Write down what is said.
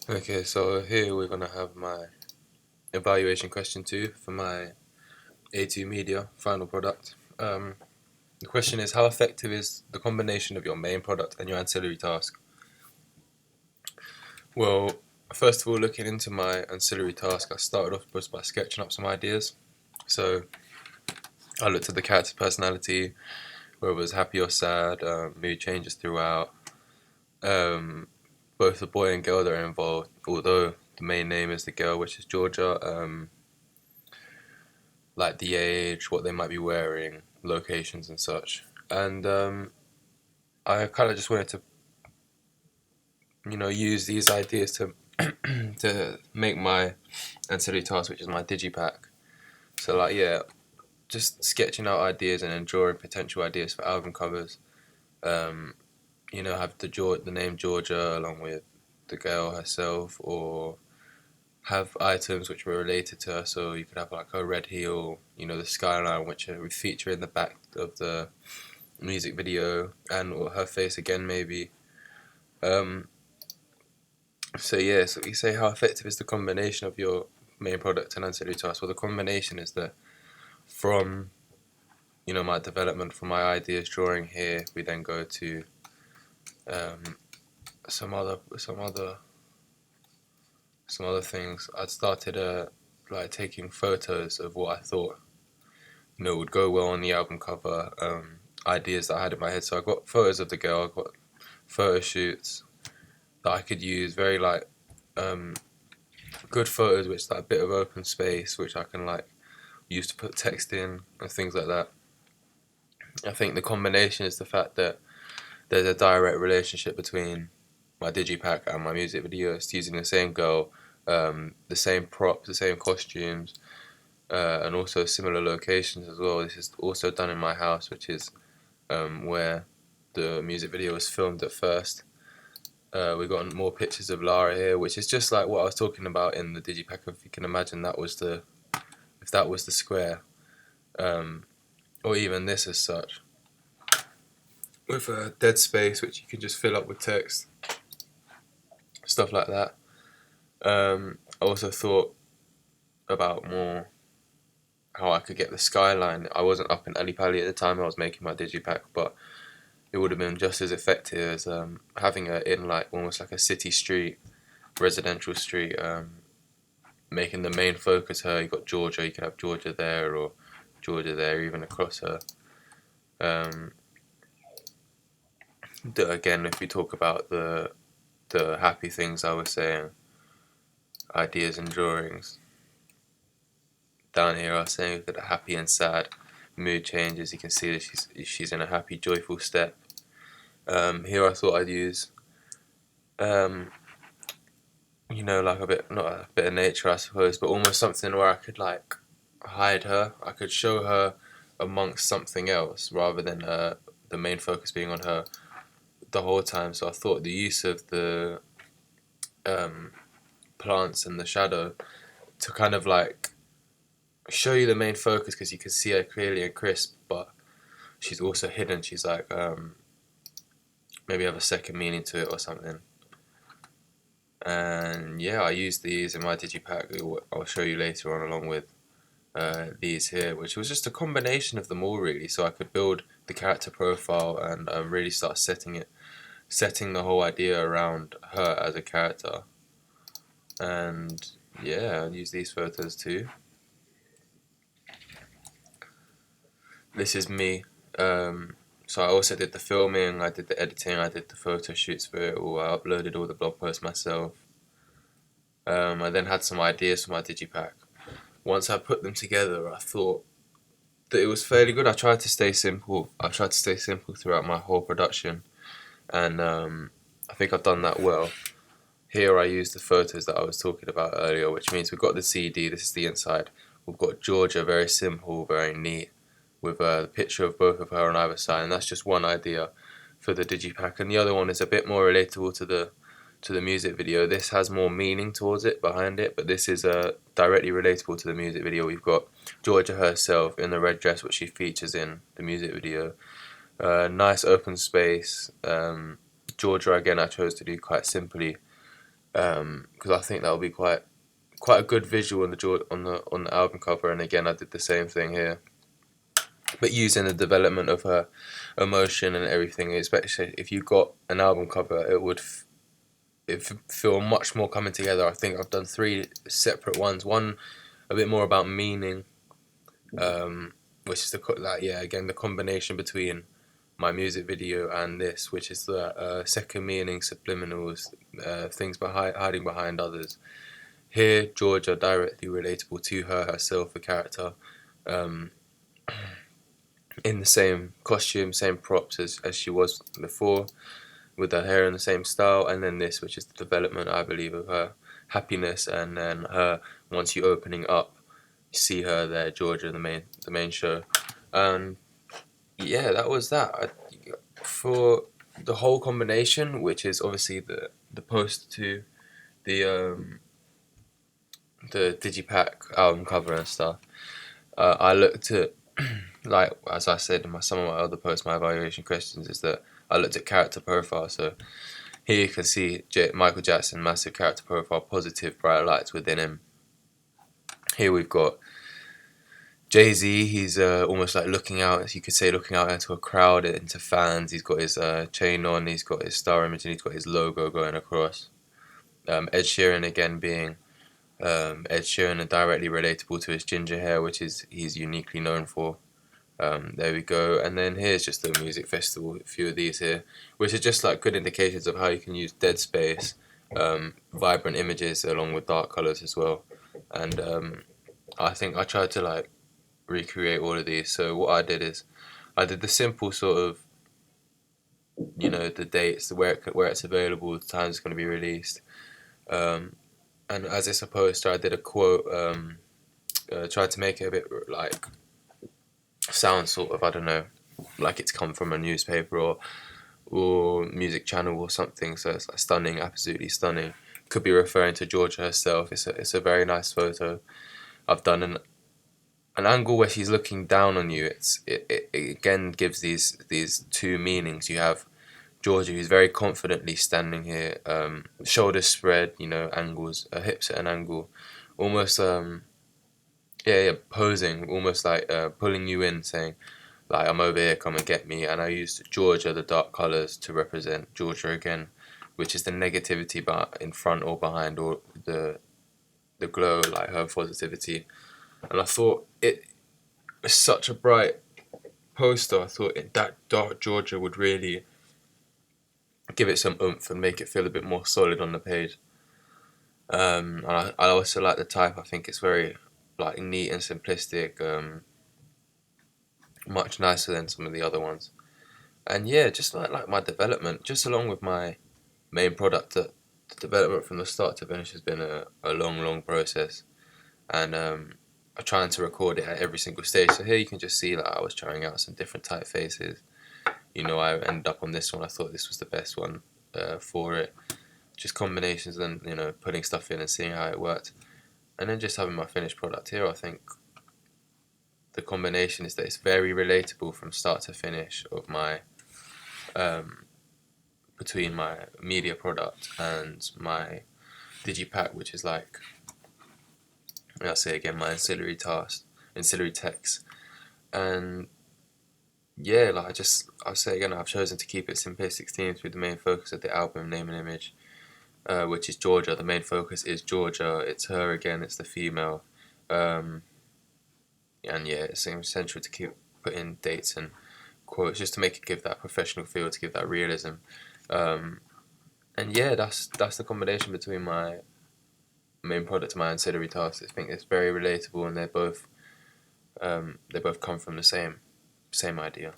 Okay, so here we're gonna have my evaluation question 2 for my A2 Media final product. The question is, how effective is the combination of your main product and your ancillary task? Well, first of all, looking into my ancillary task, I started off just by sketching up some ideas. So I looked at the character's personality, whether it was happy or sad, mood changes throughout, um, both the boy and girl that are involved, although the main name is the girl, which is Georgia. Like the age, what they might be wearing, locations and such. And I kind of just wanted to, use these ideas to to make my ancillary task, which is my digipack. So like, yeah, just sketching out ideas and then drawing potential ideas for album covers. Um, have the name Georgia along with the girl herself, or have items which were related to her. So you could have like a red heel, the skyline, which would feature in the back of the music video, and or her face again maybe. Um, so yeah, so you say, how effective is the combination of your main product and ancillary tasks? Well, the combination is that from my development, from my ideas drawing here, we then go to um, some other things. I'd started like taking photos of what I thought would go well on the album cover. Ideas that I had in my head. So I got photos of the girl. I got photo shoots that I could use. Very like um, good photos, which like a bit of open space, which I can like use to put text in and things like that. I think the combination is the fact that there's a direct relationship between my digipack and my music videos, using the same girl, the same props, the same costumes, and also similar locations as well. This is also done in my house, which is where the music video was filmed at first. We got more pictures of Lara here, which is just like what I was talking about in the digipack. If you can imagine, if that was the square, um, or even this as such, with a dead space which you can just fill up with text, stuff like that. I also thought about more how I could get the skyline. I wasn't up in Ali Pali at the time I was making my digipack, but it would have been just as effective as having it in like almost like a city street, residential street, making the main focus her. You got Georgia, you could have Georgia there or Georgia there, even across her. Um, Again, if we talk about the happy things I was saying, ideas and drawings. Down here, I was saying that the happy and sad mood changes. You can see that she's in a happy, joyful step. Here, I thought I'd use, um, like a bit, not a bit of nature, I suppose, but almost something where I could like hide her. I could show her amongst something else rather than the main focus being on her the whole time. So I thought the use of the um, plants and the shadow to kind of like show you the main focus, because you can see her clearly and crisp, but she's also hidden. She's like maybe have a second meaning to it or something. And yeah, I used these in my digipack. I'll show you later on, along with these here, which was just a combination of them all really. So I could build the character profile and really start setting the whole idea around her as a character. And yeah, I'll use these photos too. This is me. So I also did the filming, I did the editing, I did the photo shoots for it all. I uploaded all the blog posts myself. I then had some ideas for my digipack. Once I put them together, I thought that it was fairly good. I tried to stay simple. I tried to stay simple throughout my whole production, and I think I've done that well. Here I used the photos that I was talking about earlier, which means we've got the CD. This is the inside. We've got Georgia, very simple, very neat, with a picture of both of her on either side, and that's just one idea for the digipack. And the other one is a bit more relatable to the music video. This has more meaning towards it, behind it, but this is directly relatable to the music video. We've got Georgia herself in the red dress, which she features in the music video. Nice open space. Georgia, again, I chose to do quite simply. because I think that will be quite a good visual on the album cover. And again, I did the same thing here, but using the development of her emotion and everything, especially if you got an album cover, it feel much more coming together. I think I've done 3 separate ones. One a bit more about meaning, which is again the combination between my music video and this, which is the second meaning, subliminals, things hiding behind others. Here, Georgia directly relatable to her herself, the character, um, in the same costume, same props as she was before, with her hair in the same style, and then this, which is the development, I believe, of her happiness, and then her once you opening up, you see her there, Georgia, the main show, and yeah, that was that. For the whole combination, which is obviously the poster to the the Digipack album cover and stuff. I looked at like as I said in some of my other posts, my evaluation questions is that I looked at character profile. So here you can see Michael Jackson, massive character profile, positive, bright lights within him. Here we've got Jay-Z. He's almost like looking out, you could say, looking out into a crowd, into fans. He's got his chain on, he's got his star image, and he's got his logo going across. Ed Sheeran again being Ed Sheeran and directly relatable to his ginger hair, which he's uniquely known for. There we go. And then here's just the music festival, a few of these here, which are just like good indications of how you can use dead space, vibrant images along with dark colors as well. And I think I tried to like recreate all of these. So what I did is I did the simple sort of, the dates, where it's available, the time it's going to be released. And as it's a poster, I did a quote, tried to make it a bit like sound sort of, I don't know, like it's come from a newspaper or music channel or something. So it's like stunning, absolutely stunning. Could be referring to Georgia herself. It's a very nice photo. I've done an angle where she's looking down on you. It again gives these 2 meanings. You have Georgia, who's very confidently standing here, shoulders spread, angles, hips at an angle, almost posing, almost like pulling you in, saying like, I'm over here, come and get me. And I used Georgia, the dark colors, to represent Georgia again, which is the negativity but in front or behind, or the glow, like her positivity. And I thought it was such a bright poster. I thought that dark Georgia would really give it some oomph and make it feel a bit more solid on the page. And I also like the type. I think it's very like neat and simplistic, much nicer than some of the other ones. And yeah, just like my development, just along with my main product, the development from the start to finish has been a long process. And I'm trying to record it at every single stage. So here you can just see that I was trying out some different typefaces. I ended up on this one. I thought this was the best one for it. Just combinations and putting stuff in and seeing how it worked, and then just having my finished product here. I think the combination is that it's very relatable from start to finish of my between my media product and my Digipack, which is like, I'll say again, my ancillary text. And yeah, like I'll say again, I've chosen to keep it simplistic themes with the main focus of the album, name and image, which is Georgia. The main focus is Georgia. It's her again. It's the female, and yeah, it seems essential to keep putting dates and quotes just to make it give that professional feel, to give that realism. And yeah, that's the combination between my main product and my ancillary tasks. I think it's very relatable, and they both come from the same idea.